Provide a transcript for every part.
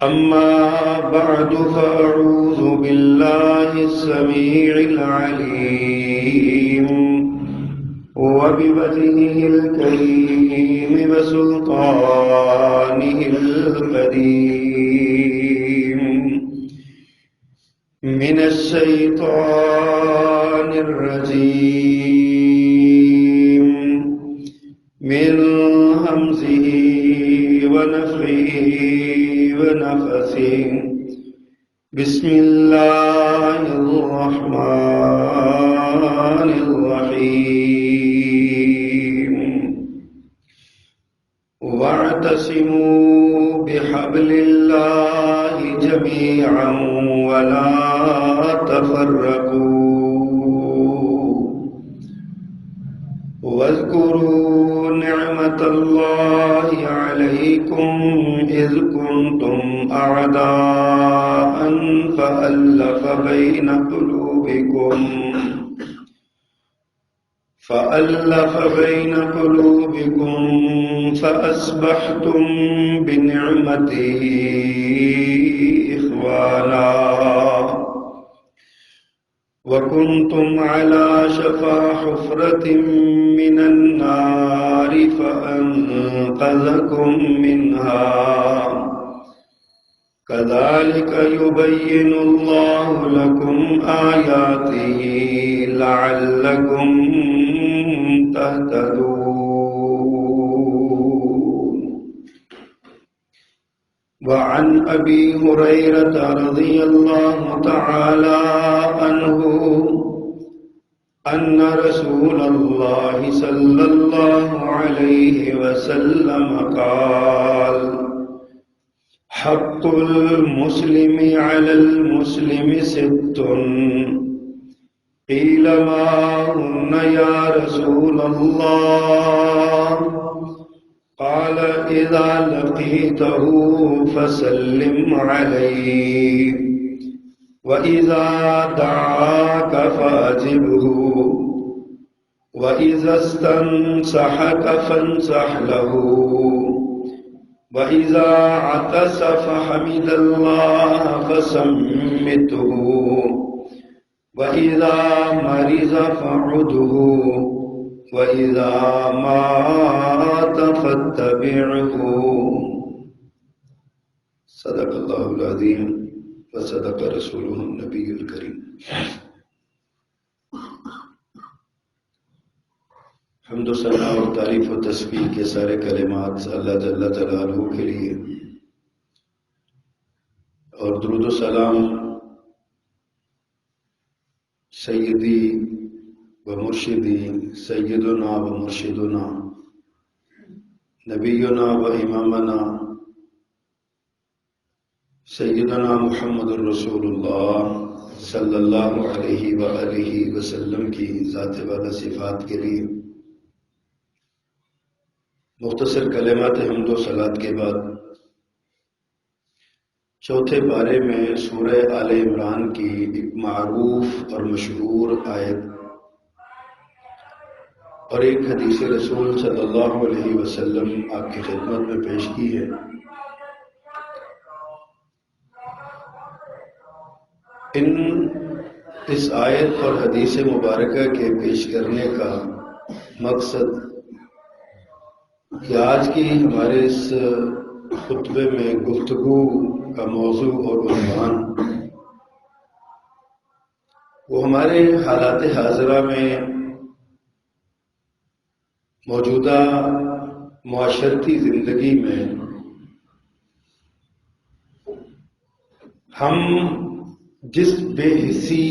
أما بعد فأعوذ بالله السميع العليم وبوجهه الكريم وسلطانه القديم من الشيطان الرجيم من همزه ونفخه ونفثه بسم الله الرحمن الرحيم واعتصموا بحبل الله جميعا ولا تفرقوا واذكروا نعمة الله عليكم إذ كنتم أعداء فألف بين قلوبكم فأصبحتم بنعمته إخوانا وكنتم على شفا حفرة من النار فأنقذكم منها كذلك يبين الله لكم آياته لعلكم تهتدون. وعن أبي هريرة رضي الله تعالى عنه أن رسول الله صلى الله عليه وسلم قال: حق المسلم على المسلم 6 قيل ما هن يا رسول الله؟ قال: إذا لقيته فسلم عليه وإذا دعاك فأجبه وإذا استنصحك فانصح له وإذا عطس فحمد الله فسمته وإذا مرض فعده وإذا مات فاتبعه. صدق الله العظيم وصدق رسوله النبي الكريم. حمد و ثنا اور تعریف و تسبیح کے سارے کلمات اللہ جل جلالہ کے لیے، اور درود و سلام سیدی و مرشدی سیدنا و مرشدنا نبینا و امامنا سیدنا محمد الرسول اللہ صلی اللہ علیہ وآلہ وسلم کی ذات والا صفات کے لیے مختصر کلمات حمد و صلات کے بعد چوتھے پارے میں سورہ آل عمران کی ایک معروف اور مشہور آیت اور ایک حدیث رسول صلی اللہ علیہ وسلم آپ کی خدمت میں پیش کی ہے۔ اس آیت اور حدیث مبارکہ کے پیش کرنے کا مقصد کہ آج کی ہمارے اس خطبے میں گفتگو کا موضوع اور عنوان وہ ہمارے حالات حاضرہ میں موجودہ معاشرتی زندگی میں ہم جس بے حسی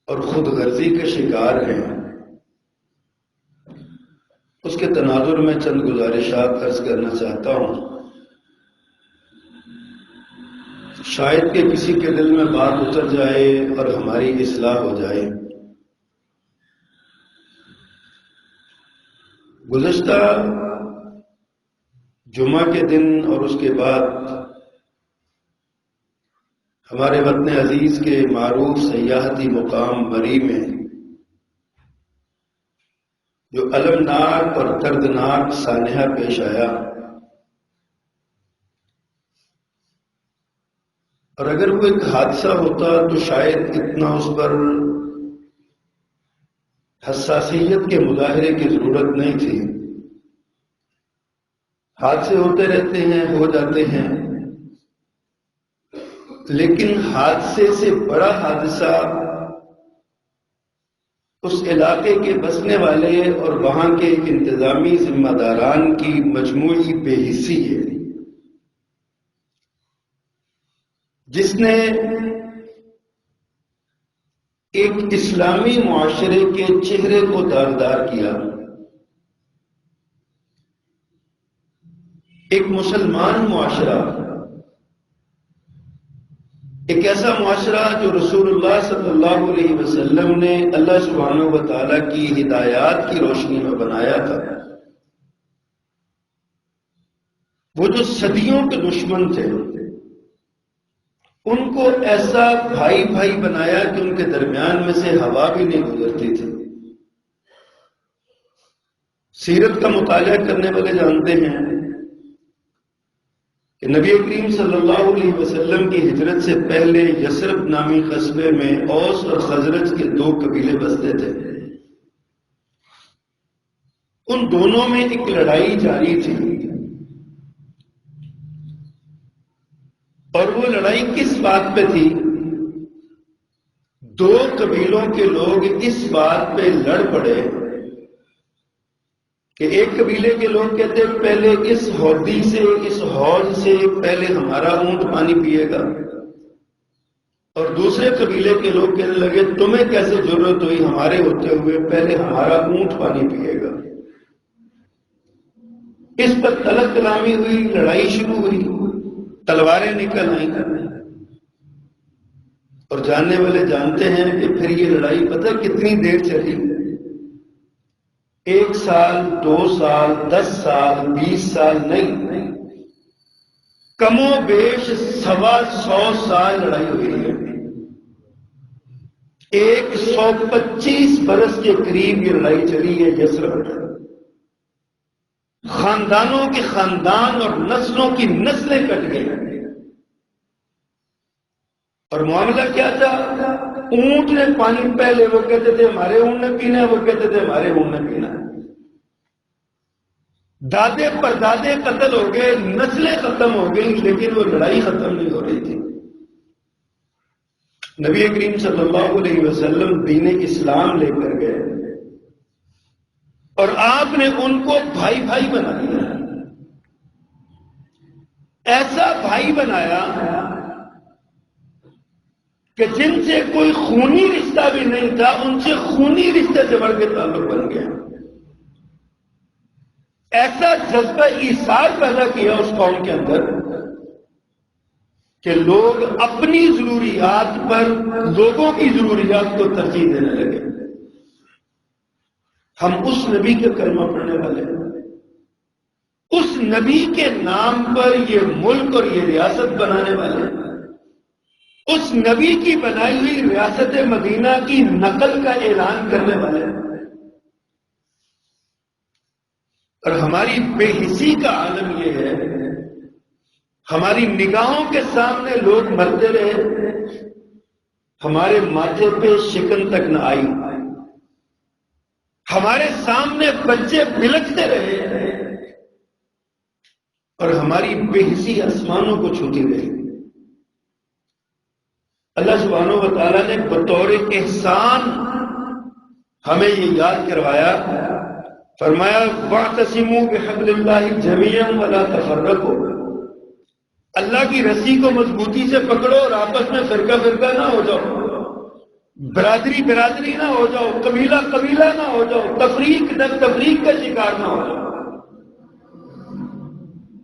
اور خود غرضی کے شکار ہیں اس کے تناظر میں چند گزارشات عرض کرنا چاہتا ہوں، شاید کہ کسی کے دل میں بات اتر جائے اور ہماری اصلاح ہو جائے۔ گزشتہ جمعہ کے دن اور اس کے بعد ہمارے وطن عزیز کے معروف سیاحتی مقام مری میں جو المناک اور دردناک سانحہ پیش آیا، اور اگر وہ ایک حادثہ ہوتا تو شاید اتنا اس پر حساسیت کے مظاہرے کی ضرورت نہیں تھی۔ حادثے ہوتے رہتے ہیں، ہو جاتے ہیں، لیکن حادثے سے بڑا حادثہ اس علاقے کے بسنے والے اور وہاں کے انتظامی ذمہ داران کی مجموعی بے حسی ہے، جس نے ایک اسلامی معاشرے کے چہرے کو داغدار کیا۔ ایک مسلمان معاشرہ، ایک ایسا معاشرہ جو رسول اللہ صلی اللہ علیہ وسلم نے اللہ سبحانہ و تعالیٰ کی ہدایات کی روشنی میں بنایا تھا، وہ جو صدیوں کے دشمن تھے ان کو ایسا بھائی بھائی بنایا کہ ان کے درمیان میں سے ہوا بھی نہیں گزرتی تھی۔ سیرت کا مطالعہ کرنے والے جانتے ہیں کہ نبی کریم صلی اللہ علیہ وسلم کی ہجرت سے پہلے یثرب نامی قصبے میں اوس اور خزرج کے دو قبیلے بستے تھے۔ ان دونوں میں ایک لڑائی جاری تھی، اور وہ لڑائی کس بات پہ تھی؟ دو قبیلوں کے لوگ اس بات پہ لڑ پڑے کہ ایک قبیلے کے لوگ کہتے پہلے اس ہودی سے، اس حوض سے پہلے ہمارا اونٹ پانی پیے گا، اور دوسرے قبیلے کے لوگ کہنے لگے تمہیں کیسے ضرورت ہوئی ہمارے ہوتے ہوئے، پہلے ہمارا اونٹ پانی پیے گا۔ اس پر طلب کلامی ہوئی، لڑائی شروع ہوئی، تلواریں نکل آئیں، اور جاننے والے جانتے ہیں کہ پھر یہ لڑائی پتہ کتنی دیر چلی؟ 1 سال، 2 سال، 10 سال، 20 سال نہیں، کم و بیش 125 سال لڑائی ہوئی ہے۔ 125 برس کے قریب یہ لڑائی چلی ہے یثرب میں۔ خاندانوں کے خاندان اور نسلوں کی نسلیں کٹ گئی، اور معاملہ کیا تھا؟ اونٹ نے پانی پہلے وہ کہتے تھے ہمارے اونٹ نے پینا ہے، وہ کہتے تھے ہمارے اونٹ نے پینا ہے۔ دادے پردادے قتل ہو گئے، نسلیں ختم ہو گئی، لیکن وہ لڑائی ختم نہیں ہو رہی تھی۔ نبی کریم صلی اللہ علیہ وسلم دین اسلام لے کر گئے، اور آپ نے ان کو بھائی بھائی بنا دیا، ایسا بھائی بنایا کہ جن سے کوئی خونی رشتہ بھی نہیں تھا ان سے خونی رشتے سے بڑھ کے تعلق بن گیا۔ ایسا جذبہ ایثار پیدا کیا اس قوم کے اندر کہ لوگ اپنی ضروریات پر لوگوں کی ضروریات کو ترجیح دینے لگے۔ ہم اس نبی کے کلمہ پڑھنے والے ہیں، اس نبی کے نام پر یہ ملک اور یہ ریاست بنانے والے ہیں، اس نبی کی بنائی ہوئی ریاست مدینہ کی نقل کا اعلان کرنے والے ہیں، اور ہماری بے حسی کا عالم یہ ہے، ہماری نگاہوں کے سامنے لوگ مرتے رہے، ہمارے ماتھے پہ شکن تک نہ آئی، ہمارے سامنے بچے بلکتے رہے، اور ہماری بے حسی آسمانوں کو چھوتی رہی۔ اللہ سبحانہ و تعالیٰ نے بطور احسان ہمیں یہ یاد کروایا، فرمایا وَاعْتَصِمُوا بِحَبْلِ اللَّهِ جَمِيعًا وَلَا تَفَرَّقُوا، اللہ کی رسی کو مضبوطی سے پکڑو اور آپس میں فرقہ فرقہ نہ ہو جاؤ، برادری برادری نہ ہو جاؤ، قبیلہ قبیلہ نہ ہو جاؤ، تفریق در تفریق کا شکار نہ ہو جاؤ۔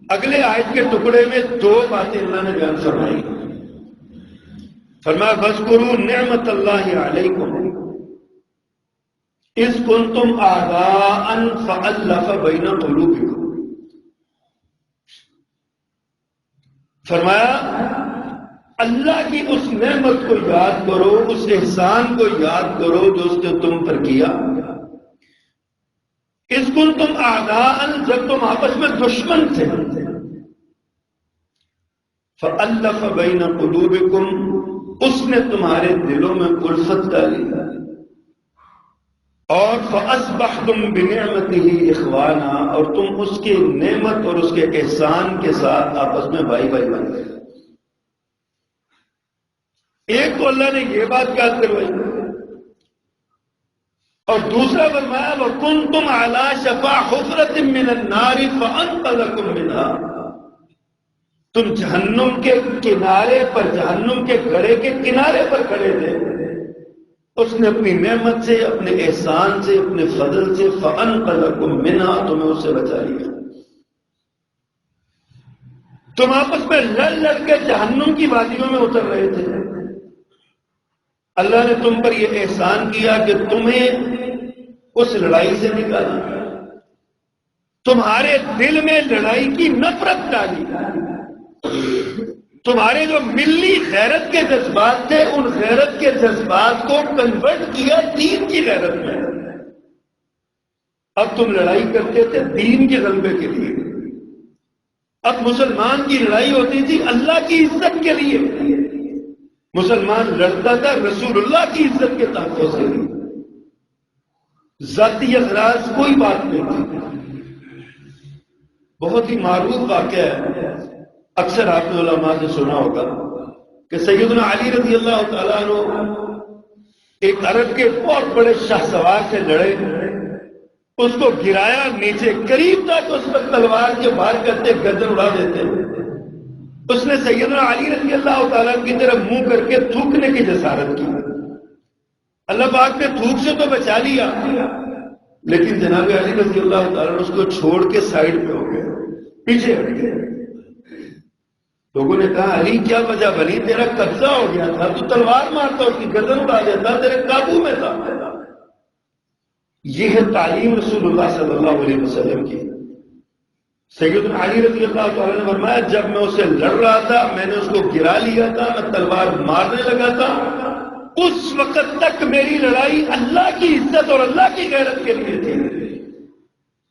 اگلے آیت کے ٹکڑے میں 2 باتیں اللہ نے بیان فرمائی، فرمایا وَاذْكُرُوا نِعْمَةَ اللَّهِ عَلَيْكُمْ اِذْ كُنْتُمْ أَعْدَاءً فَأَلَّفَ بَيْنَ قُلُوبِكُمْ، فرمایا اللہ کی اس نعمت کو یاد کرو، اس احسان کو یاد کرو جو اس نے تم پر کیا۔ اِذْ كُنْتُمْ أَعْدَاءً، جب تم آپس میں دشمن تھے، فَأَلَّفَ بَيْنَ قُلُوبِكُمْ، اس نے تمہارے دلوں میں الفت ڈالی، اور فَأَصْبَحْتُمْ بِنِعْمَتِهِ إِخْوَانًا، اور تم اس کی نعمت اور اس کے احسان کے ساتھ آپس میں بھائی بھائی بن گئے۔ ایک تو اللہ نے یہ بات یاد کروائی، اور دوسرا فرمایا وَكُنْتُمْ عَلَى شَفَا حُفْرَةٍ مِّنَ النَّارِ فَأَنْقَذَكُم مِّنْهَا، تم جہنم کے کنارے پر، جہنم کے گڑھے کے کنارے پر کھڑے تھے، اس نے اپنی نعمت سے، اپنے احسان سے، اپنے فضل سے فَأَنْقَذَكُم مِّنْهَا، تمہیں اس سے بچا لیا۔ تم آپس میں لڑ لڑ کے جہنم کی وادیوں میں اتر رہے تھے، اللہ نے تم پر یہ احسان کیا کہ تمہیں اس لڑائی سے نکالا، تمہارے دل میں لڑائی کی نفرت ڈالی، تمہارے جو ملی غیرت کے جذبات تھے ان غیرت کے جذبات کو کنورٹ کیا دین کی غیرت میں۔ اب تم لڑائی کرتے تھے دین کے غلبے کے لیے، اب مسلمان کی لڑائی ہوتی تھی اللہ کی عزت کے لیے، مسلمان لڑتا تھا رسول اللہ کی عزت کے تحفظ کے لیے، ذاتی اغراض کوئی بات نہیں تھی۔ بہت ہی معروف واقعہ ہے، اکثر آپ نے علماء سے سنا ہوگا کہ سیدنا علی رضی اللہ تعالیٰ عنہ ایک عرب کے بہت بڑے شاہ سوار سے لڑے، اس کو گرایا نیچے، قریب تھا کہ اس پر تلوار کے بار کرتے گردن اڑا دیتے، اس نے سیدنا علی رضی اللہ تعالیٰ کی طرف منہ کر کے تھوکنے کی جسارت کی، اللہ پاک نے تھوک سے تو بچا لیا، لیکن جناب علی رضی اللہ تعالیٰ اس کو چھوڑ کے سائڈ پہ ہو گئے، پیچھے ہٹ گئے۔ لوگوں نے کہا علی کیا وجہ بنی، تیرا قبضہ ہو گیا تھا، تو تلوار مارتا، اس کی گردن اڑا دیتا، تیرے قابو میں تھا۔ یہ ہے تعلیم رسول اللہ صلی اللہ علیہ وسلم کی۔ سیدنا علی رضی اللہ تعالیٰ نے فرمایا جب میں اسے لڑ رہا تھا، میں نے اس کو گرا لیا تھا، میں تلوار مارنے لگا تھا، اس وقت تک میری لڑائی اللہ کی عزت اور اللہ کی غیرت کے لیے تھی،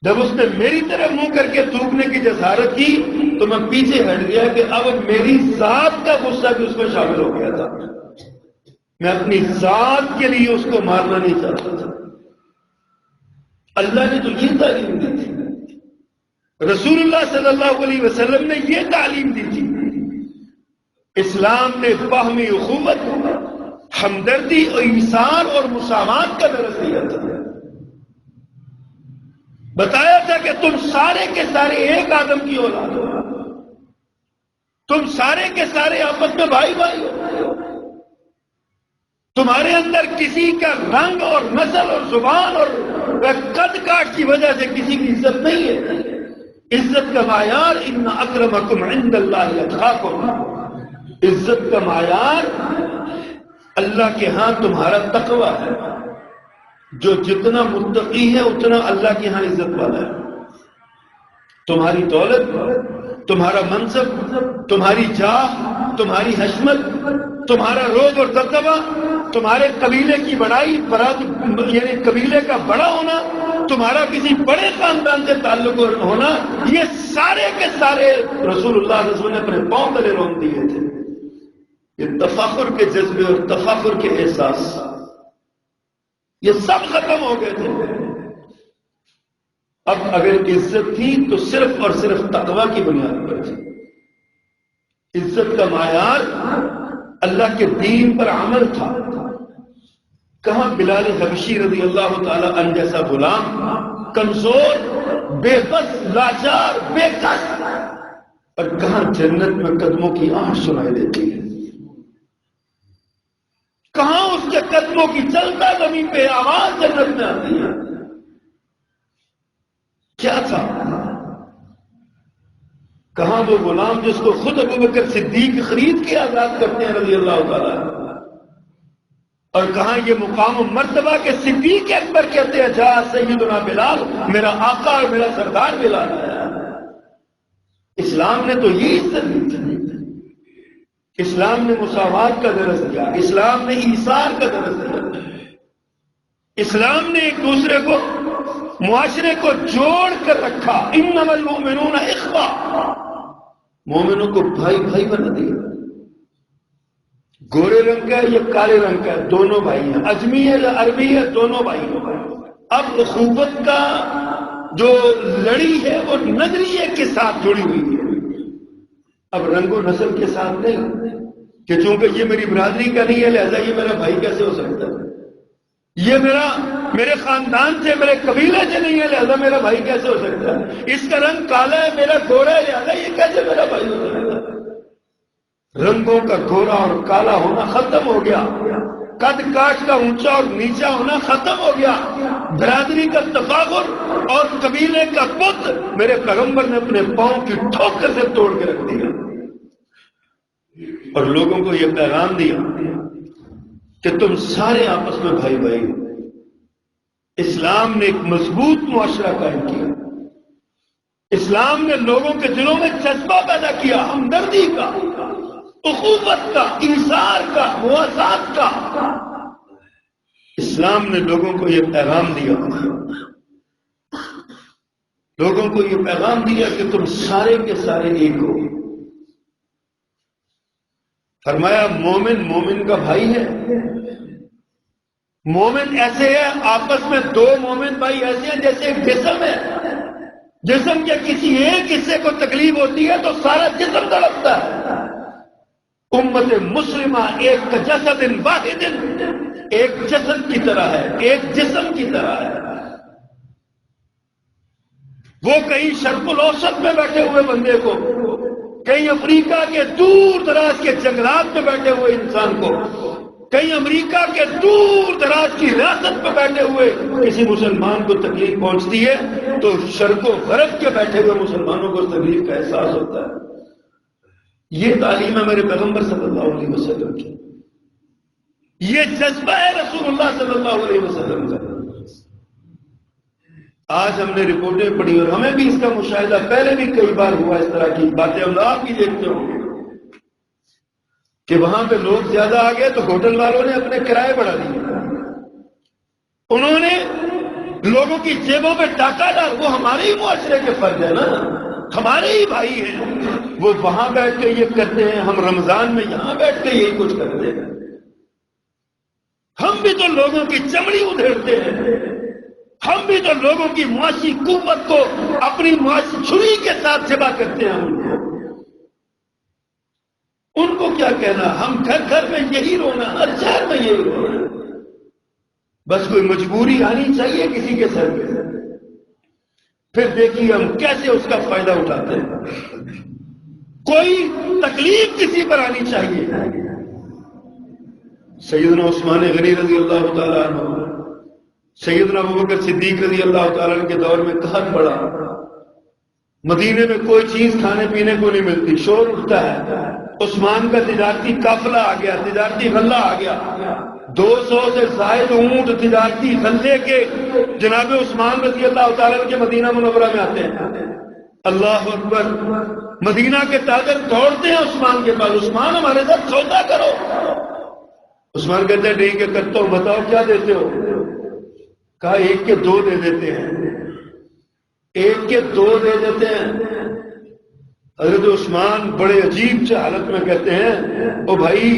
جب اس نے میری طرف منہ کر کے تھوکنے کی جسارت کی تو میں پیچھے ہٹ گیا کہ اب میری ذات کا غصہ بھی اس میں شامل ہو گیا تھا، میں اپنی ذات کے لیے اس کو مارنا نہیں چاہتا تھا۔ اللہ نے تو یہ تعلیم دی تھی، رسول اللہ صلی اللہ علیہ وسلم نے یہ تعلیم دی تھی، اسلام نے باہمی اخوت، ہمدردی اور ایثار اور مساوات کا درس دیا تھا، بتایا تھا کہ تم سارے کے سارے ایک آدم کی اولاد ہو، تم سارے کے سارے آپس میں بھائی بھائی ہو، تمہارے اندر کسی کا رنگ اور نسل اور زبان اور قد کاٹ کی وجہ سے کسی کی عزت نہیں ہے، عزت کا معیار ان اکرمکم عند اللہ اتقاکم، عزت کا معیار اللہ کے ہاں تمہارا تقوی ہے، جو جتنا متقی ہے اتنا اللہ کے ہاں عزت والا ہے۔ تمہاری دولت، تمہارا منصب، تمہاری جاہ، تمہاری حشمت، تمہارا روب اور دبدبہ، تمہارے قبیلے کی بڑائی، یعنی قبیلے کا بڑا ہونا، تمہارا کسی بڑے خاندان سے تعلق ہونا، یہ سارے کے سارے رسول اللہ صلی اللہ علیہ وسلم نے اپنے پاؤں تلے روک دیے تھے۔ یہ تفاخر کے جذبے اور تفاخر کے احساس یہ سب ختم ہو گئے تھے۔ اب اگر عزت تھی تو صرف اور صرف تقوی کی بنیاد پر تھی، عزت کا معیار اللہ کے دین پر عمل تھا۔ کہاں بلال حبشی رضی اللہ تعالی عنہ جیسا غلام، کمزور، بے بس، لاچار، بے کس، اور کہاں جنت میں قدموں کی آہٹ سنائی دیتی ہے، کہاں اس کے قدموں کی چلتا زمین پہ آواز جنت میں آتی ہے۔ کیا تھا؟ کہاں وہ غلام جس کو خود ابوبکر صدیق خرید کے آزاد کرتے ہیں رضی اللہ تعالیٰ، اور کہاں یہ مقام و مرتبہ کے صدیق اکبر کہتے ہیں جا سیدنا بلال، میرا آقا اور میرا سردار بلال آیا۔ اسلام نے تو یہ عزت دی تھی، اسلام نے مساوات کا درس دیا، اسلام نے ایثار کا درس دیا، اسلام نے ایک دوسرے کو، معاشرے کو جوڑ کر رکھا۔ انما المؤمنون اخوہ، مومنوں کو بھائی بھائی بنا دیا. گورے رنگ کا ہے یا کالے رنگ کا ہے، دونوں بھائی ہیں. اجمی ہے یا عربی ہے، دونوں بھائی ہیں. اب اخوت کا جو لڑی ہے وہ نظریے کے ساتھ جڑی ہوئی ہے، اب رنگ و نسل کے ساتھ نہیں کہ چونکہ یہ میری برادری کا نہیں ہے لہذا یہ میرا بھائی کیسے ہو سکتا ہے، یہ میرے خاندان سے میرے قبیلے سے نہیں ہے لہذا میرا بھائی کیسے ہو سکتا ہے، اس کا رنگ کالا ہے میرا گورا ہے لہذا یہ کیسے میرا بھائی ہو سکتا ہے. رنگوں کا گورا اور کالا ہونا ختم ہو گیا، قد کاٹ کا اونچا اور نیچا ہونا ختم ہو گیا، برادری کا تفاخر اور قبیلے کا بت میرے پیغمبر نے اپنے پاؤں کی ٹھوکر سے توڑ کے رکھ دیا اور لوگوں کو یہ پیغام دیا کہ تم سارے آپس میں بھائی بھائی ہو. اسلام نے ایک مضبوط معاشرہ قائم کیا. اسلام نے لوگوں کے دلوں میں جذبہ پیدا کیا، ہمدردی کا، اخوت کا، ایثار کا، مواسات کا. اسلام نے لوگوں کو یہ پیغام دیا، لوگوں کو یہ پیغام دیا کہ تم سارے کے سارے ایک ہو. فرمایا مومن مومن کا بھائی ہے. مومن ایسے ہے، آپس میں دو مومن بھائی ایسے ہیں جیسے ایک جسم ہے. جسم کے کسی ایک حصے کو تکلیف ہوتی ہے تو سارا جسم تڑپتا ہے. امت مسلمہ ایک جسد واحد، ایک جسد کی طرح ہے، ایک جسم کی طرح ہے. وہ کہیں شرق الاوسط میں بیٹھے ہوئے بندے کو، کہیں افریقہ کے دور دراز کے جنگلات میں بیٹھے ہوئے انسان کو، کہیں امریکہ کے دور دراز کی ریاست میں بیٹھے ہوئے کسی مسلمان کو تکلیف پہنچتی ہے تو شرق و غرب کے بیٹھے ہوئے مسلمانوں کو تکلیف کا احساس ہوتا ہے. یہ تعلیم ہے میرے پیغمبر صلی اللہ علیہ وسلم کی، یہ جذبہ ہے رسول اللہ صلی اللہ علیہ وسلم کا. آج ہم نے رپورٹیں پڑھی اور ہمیں بھی اس کا مشاہدہ پہلے بھی کئی بار ہوا، اس طرح کی باتیں ہم آپ بھی دیکھتے ہوں گے کہ وہاں پہ لوگ زیادہ آ گئے تو ہوٹل والوں نے اپنے کرائے بڑھا دیے، انہوں نے لوگوں کی جیبوں پہ ڈاکہ ڈال. وہ ہمارے ہی معاشرے کے فرد ہے نا، ہمارے ہی بھائی ہیں. وہ وہاں بیٹھ کے یہ کرتے ہیں، ہم رمضان میں یہاں بیٹھ کے یہی کچھ کرتے ہیں. ہم بھی تو لوگوں کی چمڑی ادھیڑتے ہیں، ہم بھی تو لوگوں کی معاشی قوت کو اپنی معاشی چھری کے ساتھ ذبح کرتے ہیں. ان کو کیا کہنا، ہم گھر گھر میں یہی رونا، ہر شہر میں یہی رونا. بس کوئی مجبوری آنی چاہیے کسی کے سر پہ، پھر دیکھیے ہم کیسے اس کا فائدہ اٹھاتے ہیں. کوئی تکلیف کسی پر آنی چاہیے. سیدنا عثمان غنی رضی اللہ تعالیٰ عنہ، سیدنا ابوبکر صدیق رضی اللہ تعالیٰ عنہ کے دور میں قحط پڑا، مدینے میں کوئی چیز کھانے پینے کو نہیں ملتی، شور اٹھتا ہے. عثمان کا تجارتی قافلہ آ گیا، تجارتی غلہ آ گیا، 200 سے زائد اونٹ تجارتی غلے کے جناب عثمان رضی اللہ تعالیٰ عنہ کے مدینہ منورہ میں آتے ہیں. اللہ اکبر، مدینہ کے تاجر دوڑتے ہیں عثمان کے پاس، عثمان ہمارے ساتھ سودا کرو. عثمان کہتے ہیں ٹھیک ہے کرتا ہوں، بتاؤ کیا دیتے ہو. کہا 1 کے 2 دے دیتے ہیں، 1 کے 2 دے دیتے ہیں. حضرت عثمان بڑے عجیب سے حالت میں کہتے ہیں او بھائی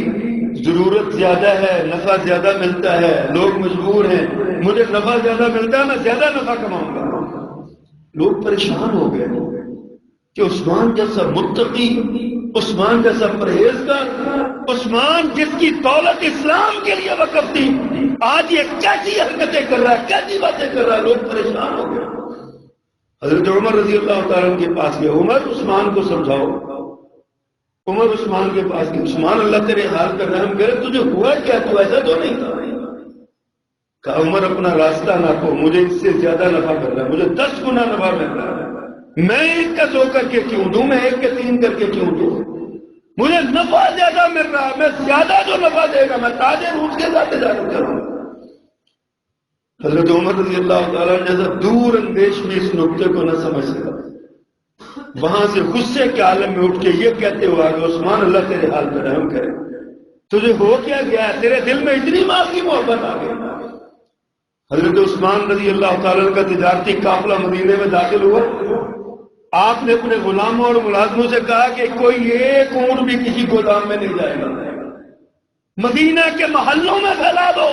ضرورت زیادہ ہے، نفع زیادہ ملتا ہے، لوگ مجبور ہیں، مجھے نفع زیادہ ملتا ہے میں زیادہ نفع کماؤں گا. لوگ پریشان ہو گئے کہ عثمان جیسا متقی، عثمان جیسا پرہیزگار، عثمان جس کی دولت اسلام کے لیے وقف تھی، آج یہ کیسی حرکتیں کر رہا ہے، کیسی باتیں کر رہا ہے. لوگ پریشان ہو گئے. حضرت عمر رضی اللہ تعالیٰ عنہ کے پاس گئے، عمر عثمان کو سمجھاؤ. عمر عثمان کے پاس گئے، عثمان اللہ تیرے حال کا رحم کرے، تجھے ہوا کیا، تو ایسا تو نہیں تھا. کہا عمر اپنا راستہ ناپو، مجھے اس سے زیادہ نفع کر رہا ہے، مجھے 10 گنا نفع مل رہا ہے. میں 1 کا 2 کر کے کیوں دوں، میں 1 کے 3 کر کے کیوں دوں، مجھے نفع زیادہ مل رہا ہے، میں زیادہ جو نفع دے گا میں تاجر ہوں، اس کے ساتھ تجارت کروں. حضرت عمر رضی اللہ تعالیٰ جیسا دور اندیش بھی اس نقطے کو نہ سمجھ سکا، وہاں سے غصے کے عالم میں اٹھ کے یہ کہتے ہوا کہ عثمان اللہ تیرے حال پہ رحم کرے، تجھے ہو کیا گیا، تیرے دل میں اتنی ماں کی محبت آ گئی. حضرت عثمان رضی اللہ تعالیٰ کا تجارتی قافلہ مدینے میں داخل ہوا. آپ نے اپنے غلاموں اور ملازموں سے کہا کہ کوئی ایک اونٹ بھی کسی گودام میں نہیں جائے گا، مدینہ کے محلوں میں پھیلا دو،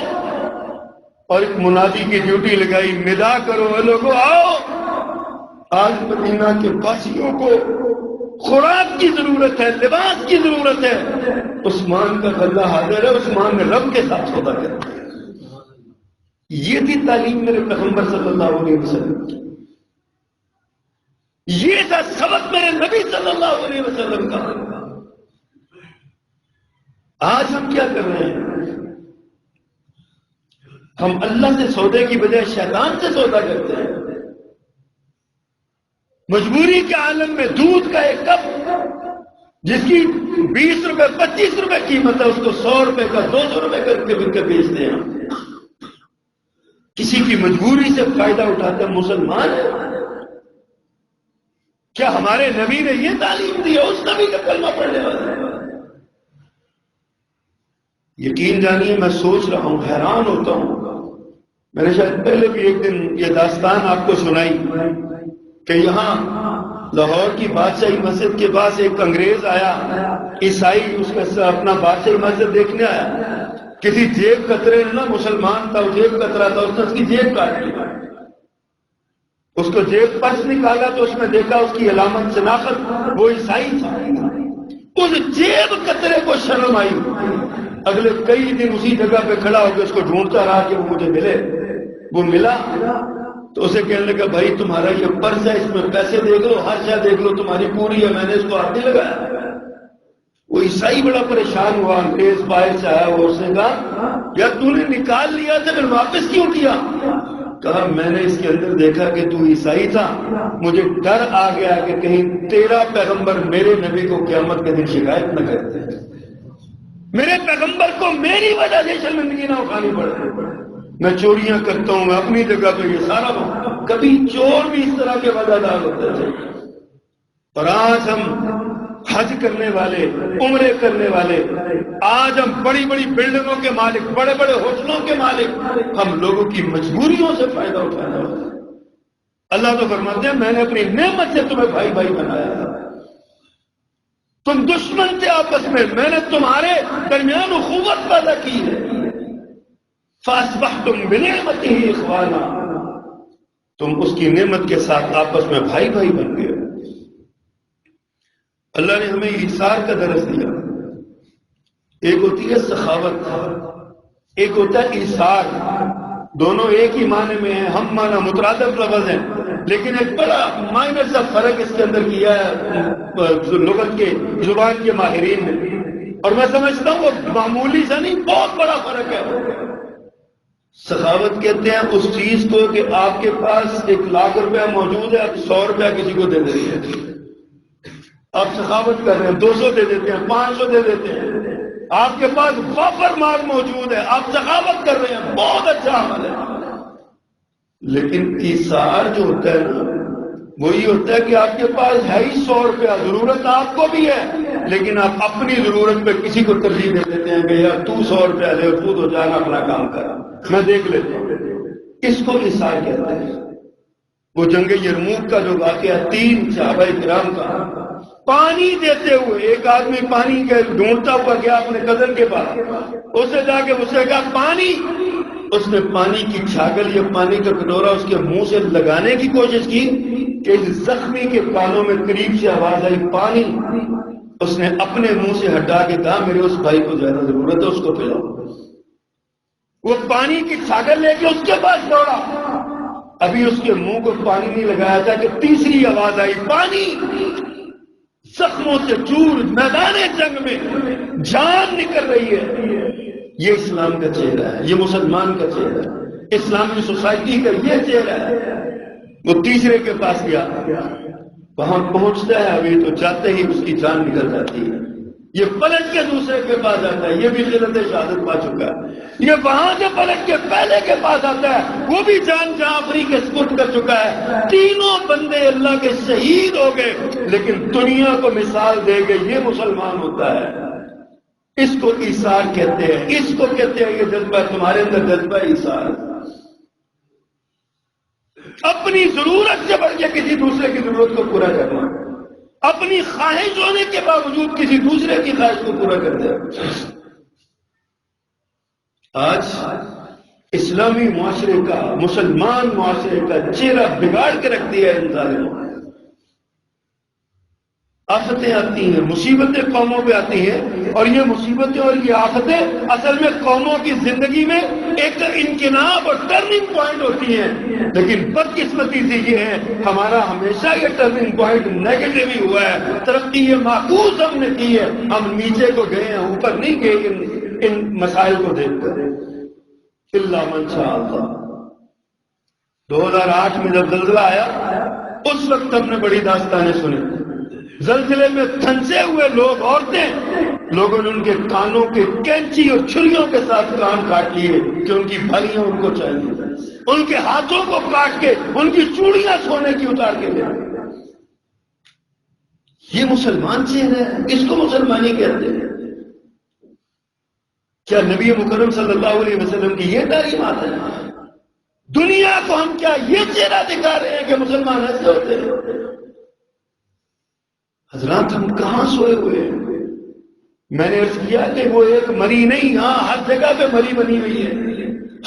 اور ایک منادی کی ڈیوٹی لگائی، ندا کرو اے لوگو آؤ، آج مدینہ کے باسیوں کو خوراک کی ضرورت ہے، لباس کی ضرورت ہے، عثمان کا غلہ حاضر ہے، عثمان نے رب کے ساتھ سودا کر دیا۔ یہ تھی تعلیم میرے پیغمبر صلی اللہ علیہ وسلم کی، یہ تھا سبق میرے نبی صلی اللہ علیہ وسلم کا۔ آج ہم کیا کر رہے ہیں؟ ہم اللہ سے سودے کی بجائے شیطان سے سودا کرتے ہیں۔ مجبوری کے عالم میں دودھ کا ایک کپ جس کی 20 روپے 25 روپے قیمت ہے، اس کو 100 روپے کا 200 روپے کر کے بیچتے ہیں۔ کسی کی مجبوری سے فائدہ اٹھاتا ہے مسلمان ہے۔ کیا ہمارے نبی نے یہ تعلیم دی ہے؟ اس نبی کا کلمہ پڑھنے والا ہے۔ یقین جانیے میں سوچ رہا ہوں، حیران ہوتا ہوں۔ میں نے شاید پہلے بھی ایک دن یہ داستان آپ کو سنائی کہ یہاں لاہور کی بادشاہی مسجد کے پاس ایک انگریز آیا، عیسائی، اس کا اپنا بادشاہی مسجد دیکھنے آیا۔ کسی جیب کترے نے، نا مسلمان تھا، وہ جیب کترا تھا، اس نے اس کی جیب کاٹ لی۔ اس کو جیب پرس نکالا تو اس میں دیکھا اس کی علامت شناخت وہ عیسائی تھا۔ اس جیب کترے کو شرم آئی، اگلے کئی دن اسی جگہ پہ کھڑا ہو کے اس کو ڈھونڈتا رہا کہ وہ مجھے ملے۔ وہ ملا تو اسے کہنے لگا بھائی تمہارا یہ پرس ہے، اس میں پیسے دیکھ لو، ہر شے دیکھ لو، تمہاری پوری ہے، میں نے اس کو ہاتھ نہیں لگایا۔ وہ عیسائی بڑا پریشان ہوا، انگریز باہر سے آیا، وہ اس نے کہا یار تو نے نکال لیا تھا پھر واپس کیوں کیا؟ کہا میں نے اس کے اندر دیکھا کہ تو عیسائی تھا، مجھے ڈر آ گیا کہ کہیں تیرا پیغمبر میرے نبی کو قیامت کے دن شکایت نہ کرتے، میرے پیغمبر کو میری وجہ سے شرمندگی نہ اٹھانی پڑے۔ میں چوریاں کرتا ہوں، میں اپنی جگہ پہ یہ سارا ہوں، کبھی چور بھی اس طرح کے وجہ ہوتے تھے۔ اور آج ہم حج کرنے والے، عمرے کرنے والے، آج ہم بڑی بڑی بلڈنگوں کے مالک، بڑے بڑے ہوٹلوں کے مالک، ہم لوگوں کی مجبوریوں سے فائدہ اٹھانا ہوتا ہے۔ اللہ تو فرماتے ہیں میں نے اپنی نعمت سے تمہیں بھائی بھائی بنایا تھا، تم دشمن تھے آپس میں نے تمہارے درمیان اخوت پیدا کی ہے۔ فَأَصْبَحْتُمْ بِنِعْمَتِهِ إِخْوَانًا، تم اس کی نعمت کے ساتھ آپس میں بھائی بھائی بن گئے۔ اللہ نے ہمیں ایثار کا درس دیا۔ ایک ہوتی ہے سخاوت، ایک ہوتا ہے ایثار، دونوں ایک ہی معنی میں ہیں، ہم معنی مترادف لفظ ہیں، لیکن ایک بڑا مائنر سا فرق اس کے اندر کیا ہے لغت کے، زبان کے ماہرین نے، اور میں سمجھتا ہوں وہ معمولی سا نہیں، بہت بڑا فرق ہے۔ سخاوت کہتے ہیں اس چیز کو کہ آپ کے پاس 1,00,000 روپیہ موجود ہے، آپ 100 روپیہ کسی کو دے رہی ہے، آپ سخاوت کر رہے ہیں، 200 دے دیتے ہیں، 500 دے دیتے ہیں، آپ کے پاس وافر مال موجود ہے، آپ سخاوت کر رہے ہیں، بہت اچھا عمل ہے۔ لیکن ایثار جو ہوتا ہے نا، وہی ہوتا ہے کہ آپ کے پاس ہے ہی 100 روپیہ، ضرورت آپ کو بھی ہے، لیکن آپ اپنی ضرورت پہ کسی کو ترجیح دے دیتے ہیں کہ یار تو 100 روپیہ لے، تو جانا اپنا کام کر، میں دیکھ لیتا ہوں۔ اس کو ایثار کہتے ہیں۔ وہ جنگ یرموک کا جو واقعہ 3 صحابہ کرام کا، پانی دیتے ہوئے ایک آدمی پانی کے ڈھونڈتا ہوا گیا اپنے کزن کے پاس، اسے جا کے اسے کہا پانی، اس نے پانی کی چھاگل یا پانی کا کٹورا اس کے منہ سے لگانے کی کوشش کی کہ اس زخمی کے کانوں میں قریب سے آواز آئی پانی، اس نے اپنے منہ سے ہٹا کے کہا میرے اس بھائی کو زیادہ ضرورت ہے، اس کو پلاؤ۔ وہ پانی کی چھاگل لے کے اس کے پاس دوڑا، ابھی اس کے منہ کو پانی نہیں لگایا تھا کہ تیسری آواز آئی پانی، زخموں سے چور، میدان جنگ میں جان نکل رہی ہے۔ یہ اسلام کا چہرہ ہے، یہ مسلمان کا چہرہ ہے، اسلامی سوسائٹی کا یہ چہرہ ہے۔ وہ تیسرے کے پاس گیا، وہاں پہنچتا ہے، ابھی تو جاتے ہی اس کی جان نکل جاتی ہے۔ یہ پلٹ کے دوسرے کے پاس آتا ہے، یہ بھی خلت شہادت پا چکا ہے۔ یہ وہاں سے پلٹ کے پہلے کے پاس آتا ہے، وہ بھی جان جعفری کے سپرد کر چکا ہے۔ تینوں بندے اللہ کے شہید ہو گئے، لیکن دنیا کو مثال دے گئے یہ مسلمان ہوتا ہے۔ اس کو ایثار کہتے ہیں، اس کو کہتے ہیں یہ جذبہ، تمہارے اندر جذبہ ایثار۔ اپنی ضرورت سے بڑھ کے کسی دوسرے کی ضرورت کو پورا کرنا، اپنی خواہش ہونے کے باوجود کسی دوسرے کی خواہش کو پورا کر دیا۔ آج اسلامی معاشرے کا، مسلمان معاشرے کا چہرہ بگاڑ کے رکھ دیا ہے ان ظالموں نے۔ آفتیں آتی ہیں، مصیبتیں قوموں پہ آتی ہیں، اور یہ مصیبتیں اور یہ آفتیں اصل میں قوموں کی زندگی میں ایک انقلاب اور ٹرننگ پوائنٹ ہوتی ہیں، لیکن بدقسمتی سے یہ ہے ہمارا ہمیشہ یہ ٹرننگ پوائنٹ نیگیٹو ہی ہوا ہے۔ ترقی یہ معکوس ہم نے کی ہے، ہم نیچے کو گئے ہیں، اوپر نہیں گئے ان مسائل کو دیکھ کر۔ الا من شاء اللہ۔ 2008 میں جب زلزلہ آیا اس وقت ہم نے بڑی داستانیں سنی۔ زلزلے میں پھنسے ہوئے لوگ، عورتیں، لوگوں نے ان کے کانوں کے کینچی اور چھریوں کے ساتھ کان کاٹ لیے کہ ان کی بھالیاں ان کو چاہیے، ان کے ہاتھوں کو کاٹ کے ان کی چوڑیاں سونے کی اتار کے دیں۔ یہ مسلمان چہرہ ہے، اس کو مسلمانی کہتے ہیں؟ کیا نبی مکرم صلی اللہ علیہ وسلم کی یہ تعلیمات ہے؟ دنیا کو ہم کیا یہ چہرہ دکھا رہے ہیں کہ مسلمان ایسے ہوتے ہیں؟ حضرات ہم کہاں سوئے ہوئے ہیں؟ میں نے عرض کیا کہ وہ ایک مری نہیں، ہاں ہر جگہ پہ مری بنی ہوئی ہے،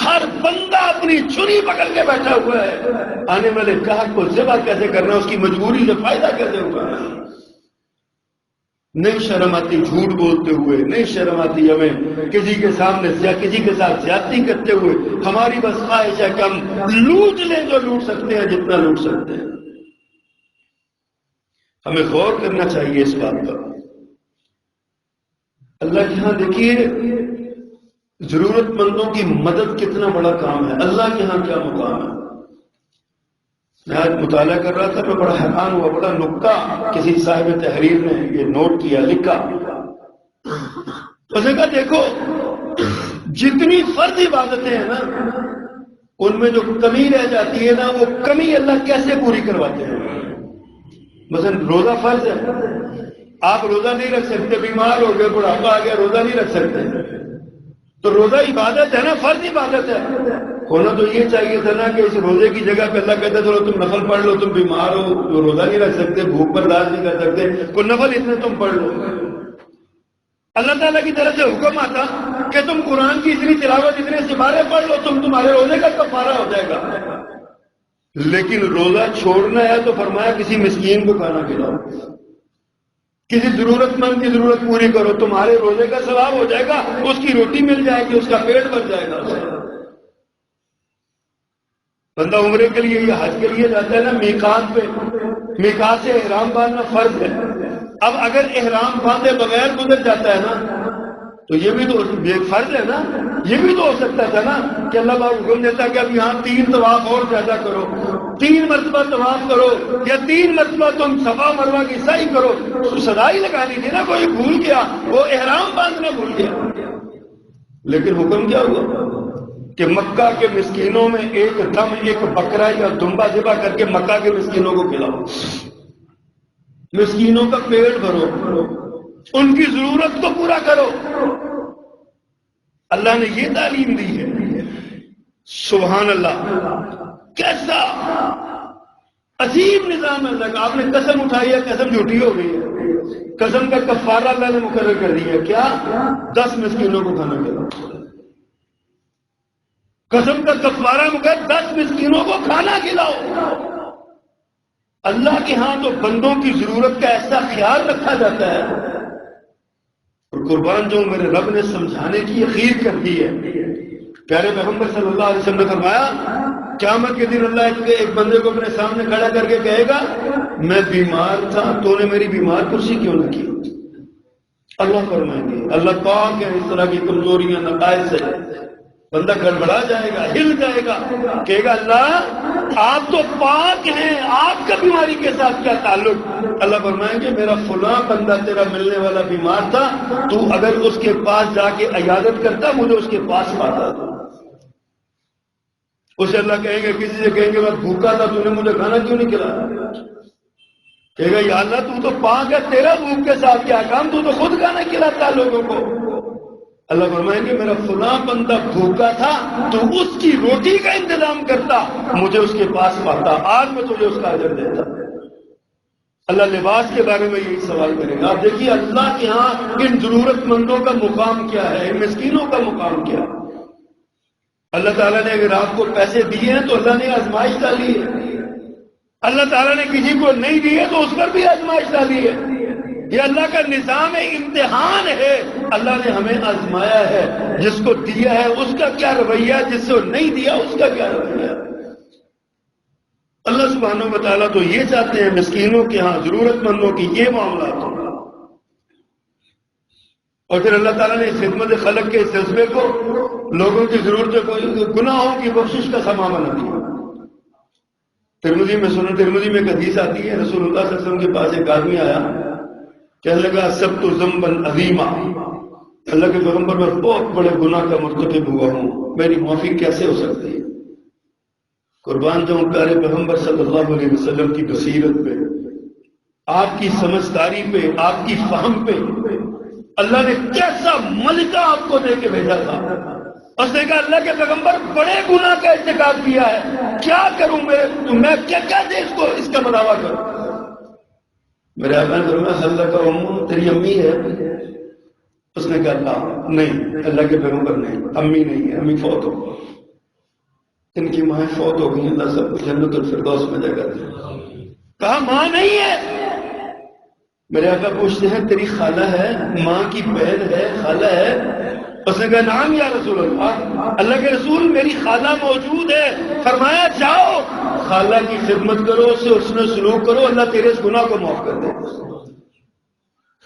ہر بندہ اپنی چھری پکڑ کے بیٹھا ہوا ہے۔ آنے والے گاہک کو ذبح کیسے کرنا، اس کی مجبوری سے فائدہ کیسے اٹھانا، نہیں شرم آتی جھوٹ بولتے ہوئے، نہیں شرم آتی ہمیں کسی کے سامنے کسی کے ساتھ زیادتی کرتے ہوئے۔ ہماری بس خواہش ہے کہ ہم لوٹ لیں جو لوٹ سکتے ہیں، جتنا لوٹ سکتے ہیں۔ ہمیں غور کرنا چاہیے اس بات پر۔ اللہ کے ہاں دیکھیے ضرورت مندوں کی مدد کتنا بڑا کام ہے، اللہ کے ہاں کیا مقام ہے۔ میں آج مطالعہ کر رہا تھا، میں بڑا حیران ہوا، بڑا نکتہ کسی صاحب تحریر نے یہ نوٹ کیا، لکھا، اس نے کہا دیکھو جتنی فرض عبادتیں ہیں نا ان میں جو کمی رہ جاتی ہے نا، وہ کمی اللہ کیسے پوری کرواتے ہیں۔ مثلا روزہ فرض ہے، آپ روزہ نہیں رکھ سکتے، بیمار ہو گئے، بڑھاپا آ گیا، روزہ نہیں رکھ سکتے، تو روزہ عبادت ہے نا، فرض عبادت ہے۔ ہونا تو یہ چاہیے تھا نا کہ اس روزے کی جگہ پہ اللہ کہتا چلو تم نفل پڑھ لو، تم بیمار ہو تو روزہ نہیں رکھ سکتے، بھوک برداشت نہیں کر سکتے، کوئی نفل اتنے تم پڑھ لو۔ اللہ تعالیٰ کی طرف سے حکم آتا کہ تم قرآن کی اتنی تلاوت، اتنے سپارے پڑھ لو، تمہارے روزے کا کفارہ ہو جائے گا۔ لیکن روزہ چھوڑنا ہے تو فرمایا کسی مسکین کو کھانا کھلاؤ، کسی ضرورت مند کی ضرورت پوری کرو، تمہارے روزے کا ثواب ہو جائے گا، اس کی روٹی مل جائے گی، اس کا پیٹ بھر جائے گا۔ بندہ عمرے کے لیے یا حج کے لیے جاتا ہے نا، میقات پہ، میقات سے احرام باندھنا فرض ہے۔ اب اگر احرام باندھے بغیر گزر جاتا ہے نا تو یہ بھی تو ایک فرض ہے نا، یہ بھی تو ہو سکتا تھا نا کہ اللہ پاک حکم دیتا کہ اب یہاں 3 طواف اور زیادہ کرو، 3 مرتبہ طواف کرو، یا 3 مرتبہ تم صفا مروہ کی سعی کرو، تو سزا ہی لگانی تھی نا۔ کوئی بھول گیا، وہ احرام باندھنا بھول گیا، لیکن حکم کیا ہوا کہ مکہ کے مسکینوں میں ایک دم ایک بکرا یا دمبا ذبح کر کے مکہ کے مسکینوں کو کھلاؤ، مسکینوں کا پیٹ بھرو، ان کی ضرورت کو پورا کرو۔ اللہ نے یہ تعلیم دی ہے، سبحان اللہ، کیسا عجیب نظام ہے اللہ کا۔ آپ نے قسم اٹھائی ہے، قسم جھوٹی ہو گئی ہے، قسم کا کفارہ اللہ نے مقرر کر دیا ہے، کیا 10 مسکینوں کو کھانا کھلاؤ۔ قسم کا کفارہ مقرر 10 مسکینوں کو کھانا کھلاؤ۔ اللہ کے ہاں تو بندوں کی ضرورت کا ایسا خیال رکھا جاتا ہے، اور قربان جو میرے رب نے سمجھانے کی یقین کر دی ہے۔ پیارے پیغمبر صلی اللہ علیہ وسلم نے فرمایا قیامت کے دن اللہ ایک بندے کو اپنے سامنے کھڑا کر کے کہے گا میں بیمار تھا، تو نے میری بیمار کرسی کیوں نہ کی؟ اللہ فرمائیں گے اللہ پاک ہے اس طرح کی کمزوریاں نقائص سے، بندہ گڑبڑا جائے گا، ہل جائے گا، کہے گا اللہ آپ تو پاک ہیں، آپ کا بیماری کے ساتھ کیا تعلق؟ اللہ فرمائیں گے میرا فلاں بندہ تیرا ملنے والا بیمار تھا، تو اگر اس کے پاس جا کے عیادت کرتا مجھے اس کے پاس پاتا تھا۔ اسے اللہ کہیں گے، کسی سے کہیں گے میں بھوکا تھا تو نے مجھے کھانا کیوں نہیں کھلایا؟ کہے گا یا اللہ تو پاک ہے، تیرا بھوک کے ساتھ کیا کام، تو خود کھانا کھلاتا لوگوں کو۔ اللہ فرمائیں گے میرا فلاں بندہ بھوکا تھا تو اس کی روٹی کا انتظام کرتا، مجھے اس کے پاس پاتا، آج میں تجھے اس کا اجر دیتا۔ اللہ لباس کے بارے میں یہی سوال کرے گا۔ آپ دیکھیے اللہ کے ہاں ان ضرورت مندوں کا مقام کیا ہے، ان مسکینوں کا مقام کیا ہے۔ اللہ تعالیٰ نے اگر آپ کو پیسے دیے ہیں تو اللہ نے آزمائش ڈالی ہے، اللہ تعالیٰ نے کسی کو نہیں دیے تو اس پر بھی آزمائش ڈالی ہے۔ یہ اللہ کا نظام امتحان ہے، اللہ نے ہمیں آزمایا ہے، جس کو دیا ہے اس کا کیا رویہ، جس کو نہیں دیا اس کا کیا رویہ۔ اللہ سبحانہ و تعالیٰ تو یہ چاہتے ہیں مسکینوں کے ہاں ضرورت مندوں کی یہ معاملات ہوں، اور پھر اللہ تعالیٰ نے خدمت خلق کے اس جذبے کو لوگوں کی ضرورتوں کو گناہوں کی بخشش کا سامان بنا دیا۔ ترمذی میں سنن ترمذی میں ایک حدیث آتی ہے، رسول اللہ صلی اللہ علیہ وسلم کے پاس ایک آدمی آیا، کہنے لگا سب تو ذنبا عظیما، اللہ کے پیغمبر میں بہت بڑے گناہ کا مرتکب ہوا ہوں، میری معافی کیسے ہو سکتی ہے؟ قربان جاؤں پیارے پیغمبر صلی اللہ علیہ وسلم کی بصیرت پہ، آپ کی سمجھداری پہ، آپ کی فہم پہ اللہ نے کیسا ملکہ آپ کو دے کے بھیجا تھا۔ اس نے کہا اللہ کے پیغمبر بڑے گناہ کا ارتکاب کیا ہے، کیا کروں میں کیا دیش کو اس کا مداوع کروں؟ میرے آقا نے فرمایا اللہ کا امو تیری امی ہے؟ اس نے کہا نہیں، اللہ کے پیغمبر نہیں، امی نہیں ہے، امی فوت ہو، ان کی ماں فوت ہو گئی، اللہ سب جنت الفردوس میں جگہ دے۔ کہا ماں نہیں ہے؟ میرے آقا پوچھتے ہیں تیری خالہ ہے، ماں کی بہن ہے، خالہ ہے؟ اس نے کہا نعم یا رسول اللہ، اللہ کے رسول میری خالہ موجود ہے۔ فرمایا جاؤ خالہ کی خدمت کرو، اس سے حسن سلوک کرو، اللہ تیرے اس گناہ کو معاف کر دے۔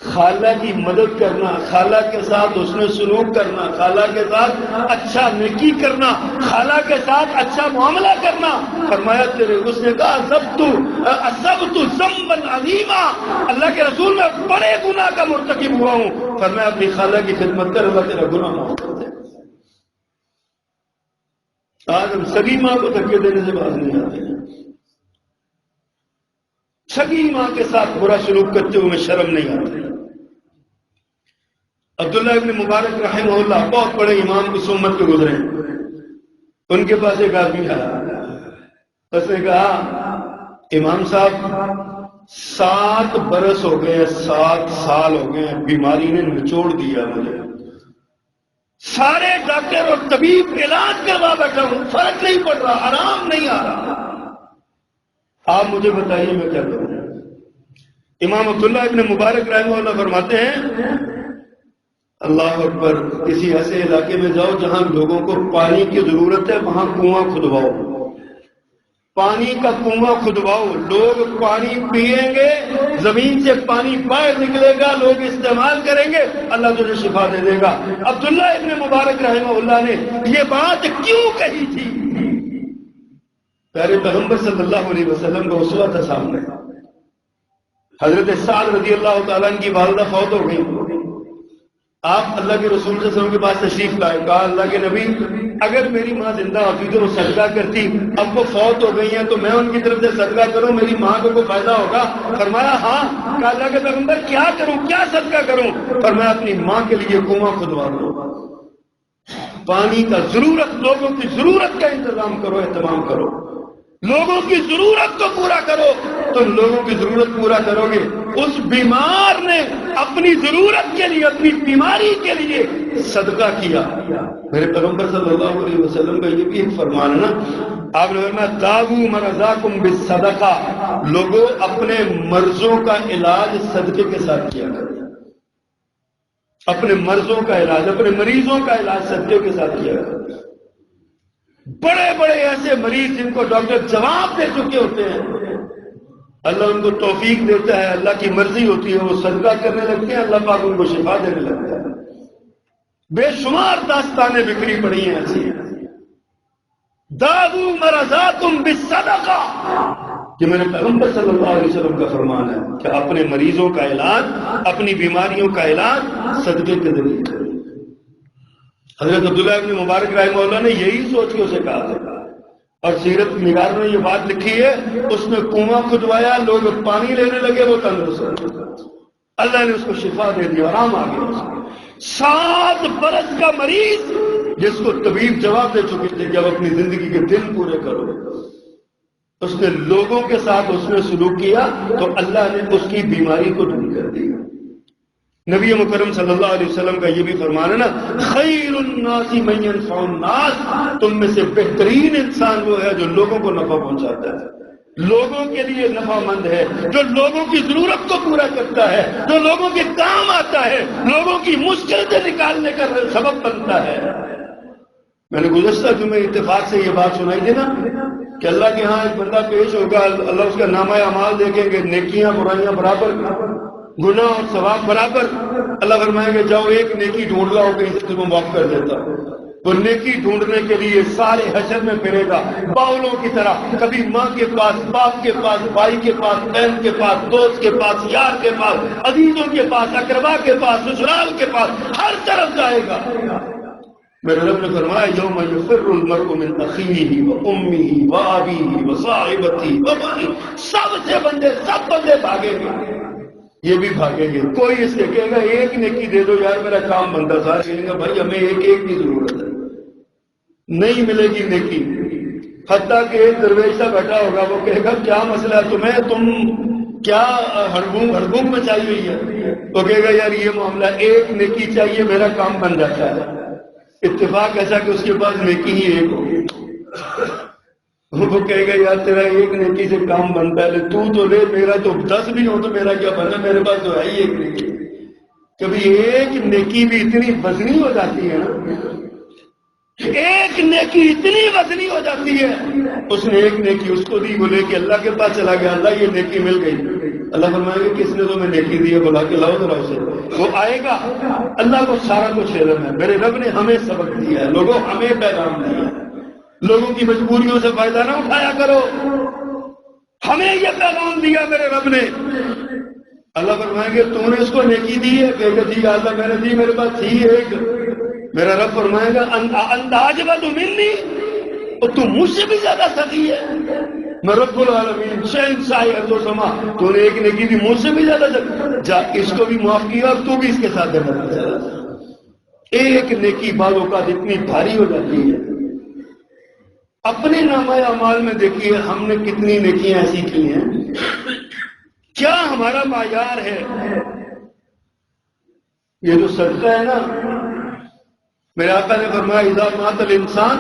خالہ کی مدد کرنا، خالہ کے ساتھ حسن سلوک کرنا، خالہ کے ساتھ اچھا نیکی کرنا، خالہ کے ساتھ اچھا معاملہ کرنا، فرمایا تیرے اس نے کہا اصبت ذنبا عظیما، اللہ کے رسول میں بڑے گناہ کا مرتکب ہوا ہوں، فرمایا اپنی خالہ کی خدمت کر، اللہ تیرا گناہ معاف کر دے۔ آج ہم سگی ماں کو دھکے دینے سے باز نہیں آتے، سگی ماں کے ساتھ برا سلوک کرتے ہوئے شرم نہیں آتی۔ عبداللہ ابن مبارک رحمہ اللہ بہت بڑے امام اس امت کے گزرے، ان کے پاس ایک آدمی آیا، اس نے کہا امام صاحب 7 برس ہو گئے، 7 سال ہو گئے، بیماری نے نچوڑ دیا مجھے، سارے ڈاکٹر اور طبیب علاج کروا بیٹھا ہوں، فرق نہیں پڑ رہا، آرام نہیں آ رہا، آپ مجھے بتائیے میں کیا کروں؟ امام عبداللہ ابن مبارک رحمہ اللہ فرماتے ہیں اللہ اکبر، کسی ایسے علاقے میں جاؤ جہاں لوگوں کو پانی کی ضرورت ہے، وہاں کنواں کھدواؤ، پانی کا کنواں کھدواؤ، لوگ پانی پیئیں گے، زمین سے پانی باہر نکلے گا، لوگ استعمال کریں گے، اللہ تجھے شفا دے دے گا۔ عبداللہ ابن مبارک رحمہ اللہ نے یہ بات کیوں کہی تھی؟ پیارے پیغمبر صلی اللہ علیہ وسلم کا اسوہ تھا سامنے۔ حضرت سعد رضی اللہ تعالیٰ عنہ کی والدہ فوت ہو گئی، آپ اللہ کے رسول صلی اللہ علیہ وسلم کے پاس تشریف لائے، کہا اللہ کے نبی اگر میری ماں زندہ ہوتی تو وہ صدقہ کرتی، اب وہ فوت ہو گئی ہیں تو میں ان کی طرف سے صدقہ کروں، میری ماں کو کوئی فائدہ ہوگا؟ فرمایا ہاں۔ کہا اللہ کے پیغمبر کیا کروں، کیا صدقہ کروں؟ فرمایا اپنی ماں کے لیے کنواں کھدوا دو، پانی کا ضرورت، لوگوں کی ضرورت کا انتظام کرو، اہتمام کرو، لوگوں کی ضرورت کو پورا کرو، تم لوگوں کی ضرورت پورا کرو گے۔ اس بیمار نے اپنی ضرورت کے لیے، اپنی بیماری کے لیے صدقہ کیا۔ میرے پیغمبر صلی اللہ علیہ وسلم کا یہ بھی ایک فرمان ہے نا، آپ نے فرمایا داؤ مرضاکم بالصدقہ، لوگوں اپنے مرضوں کا علاج صدقے کے ساتھ کیا کریں، اپنے مرضوں کا علاج، اپنے مریضوں کا علاج صدقے کے ساتھ کیا کریں۔ بڑے بڑے ایسے مریض جن کو ڈاکٹر جواب دے چکے ہوتے ہیں، اللہ ان کو توفیق دیتا ہے، اللہ کی مرضی ہوتی ہے، وہ صدقہ کرنے لگتے ہیں، اللہ پاک ان کو شفا دینے لگتا ہے۔ بے شمار داستانیں بکھری پڑی ہیں ایسی، داؤ مرضاکم بالصدقہ، کہ میرے پیغمبر صلی اللہ علیہ وسلم کا فرمان ہے کہ اپنے مریضوں کا علاج، اپنی بیماریوں کا علاج صدقے کے ذریعے کریں۔ حضرت عبداللہ ابن مبارک رحمہ اللہ نے یہی سوچ کے اسے کہا تھا، اور سیرت نگار نے یہ بات لکھی ہے، اس نے کنواں کھدوایا، لوگ پانی لینے لگے، وہ تندرست ہو گئے۔ اللہ نے اس کو شفا دے دی، آرام آ گیا اس کو۔ 7 برس کا مریض جس کو طبیب جواب دے چکے تھے کہ اب اپنی زندگی کے دن پورے کرو، اس نے لوگوں کے ساتھ اس نے سلوک کیا تو اللہ نے اس کی بیماری کو دور کر دیا۔ نبی مکرم صلی اللہ علیہ وسلم کا یہ بھی فرمان ہے نا، خیر الناس من ينفع الناس، تم میں سے بہترین انسان وہ ہے جو لوگوں کو نفع پہنچاتا ہے، لوگوں کے لیے نفع مند ہے، جو لوگوں کی ضرورت کو پورا کرتا ہے، جو لوگوں کے کام آتا ہے، لوگوں کی مشکل سے نکالنے کا سبب بنتا ہے۔ میں نے گزشتہ جمعے اتفاق سے یہ بات سنائی تھی نا کہ اللہ کے ہاں ایک بندہ پیش ہوگا، اللہ اس کا نامہ اعمال دیکھیں گے، نیکیاں برائیاں برابر، گناہ اور ثواب برابر۔ اللہ فرمائے گا جاؤ ایک نیکی ڈھونڈ لاؤ کہیں سے تمہیں معاف کر دیتا۔ وہ نیکی ڈھونڈنے کے لیے سارے حشر میں پھرے گا باولوں کی طرح، کبھی ماں کے پاس، باپ کے پاس، بھائی کے پاس، بہن کے پاس، دوست کے پاس، یار کے پاس، عزیزوں کے پاس، اقربا کے پاس، سسرال کے پاس، ہر طرف جائے گا۔ میرے رب نے فرمایا یوم یفر المرء من اخیہ وامہ وابیہ وصاحبتہ وبنیہ، سب بندے بھاگیں گے، یہ بھی بھاگیں گے۔ کوئی اس سے کہے گا ایک نیکی دے دو یار میرا کام بندہ، سارے کہیں گے بھائی ہمیں ایک کی ضرورت ہے، نہیں ملے گی نیکی۔ حتیٰ کہ ایک درویش سا بیٹھا ہوگا، وہ کہے گا کیا مسئلہ ہے تمہیں، تم کیا ہڑبونگ مچائی ہوئی ہے؟ وہ کہے گا یار یہ معاملہ، ایک نیکی چاہیے میرا کام بن جاتا ہے۔ اتفاق ایسا کہ اس کے پاس نیکی ہی ایک ہوگی، وہ کہے گا یار تیرا ایک نیکی سے کام بنتا ہے، تو لے، میرا تو 10 بھی ہو تو میرا کیا بنا، میرے پاس تو ہے ہی ایک نیکی۔ کبھی ایک نیکی بھی اتنی وزنی ہو جاتی ہے نا، ایک نیکی اتنی وزنی ہو جاتی ہے، اس نے ایک نیکی اس کو دی، وہ لے کے اللہ کے پاس چلا گیا، اللہ یہ نیکی مل گئی۔ اللہ فرمائے گا کس نے تمہیں نیکی دی ہے، بلا کے لاؤ ذرا اسے۔ وہ آئے گا، اللہ کو سارا کچھ علم ہے، میرے رب نے ہمیں سبق دیا ہے، لوگوں ہمیں پیغام دیا ہے، لوگوں کی مجبوریوں سے فائدہ نہ اٹھایا کرو، ہمیں یہ پیغام دیا میرے رب نے۔ اللہ فرمائیں گے تو نے اس کو نیکی دی ہے، کہے گا جی اللہ میں نے دی، میرے پاس تھی ایک۔ میرا رب فرمائے گا انداز بد منی، اور تو مجھ سے بھی زیادہ سخی ہے، میں رب العالمین شہنشاہ ارض و سما، تو نے ایک نیکی دی مجھ سے بھی زیادہ سخی، جا اس کو بھی معاف کیا اور تو بھی اس کے ساتھ جنت میں چلا جا۔ ایک نیکی بعض اوقات اتنی بھاری ہو جاتی ہے۔ اپنے نامہ اعمال میں دیکھیے ہم نے کتنی نیکیاں ایسی کی ہیں، کیا ہمارا معیار ہے؟ یہ جو صدقہ ہے نا، میرے آقا نے فرمایا اذا مات الانسان